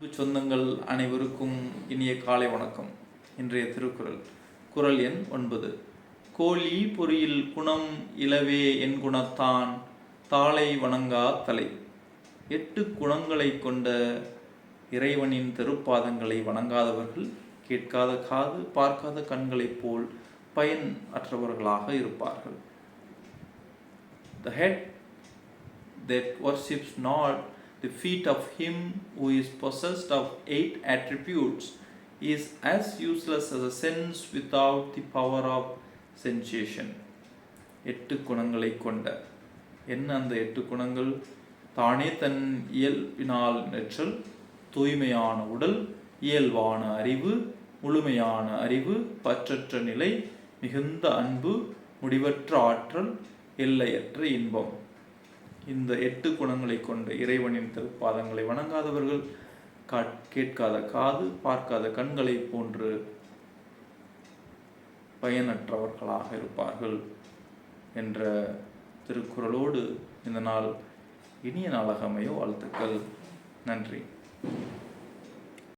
சொந்தங்கள் அனைவருக்கும் இனிய காலை வணக்கம். இன்றைய திருக்குறள் குறள் எண் 9. கோழி பொறியில் குணம் இலவே என் குணத்தான் தாளை வணங்கா தலை. 8 குணங்களை கொண்ட இறைவனின் திருப்பாதங்களை வணங்காதவர்கள் கேட்காத காது பார்க்காத கண்களைப் போல் பயன் அற்றவர்களாக இருப்பார்கள். The head that worships not the feet of him who is possessed of 8 attributes is as useless as a sense without the power of sensation. 8 குணங்களை கொண்ட என்ன அந்த 8 குணங்கள்? தானே தன் இயல்பினால் நெற்றல், தூய்மையான உடல், இயல்பான அறிவு, முழுமையான அறிவு, பற்றற்ற நிலை, மிகுந்த அன்பு, முடிவற்ற ஆற்றல், எல்லையற்ற இன்பம். இந்த 8 குணங்களை கொண்ட இறைவனின் திருப்பாதங்களை வணங்காதவர்கள் கேட்காத காது பார்க்காத கண்களை போன்று பயனற்றவர்களாக இருப்பார்கள் என்ற திருக்குறளோடு இந்த நாள் இனிய நாளாக அமைய வாழ்த்துக்கள். நன்றி.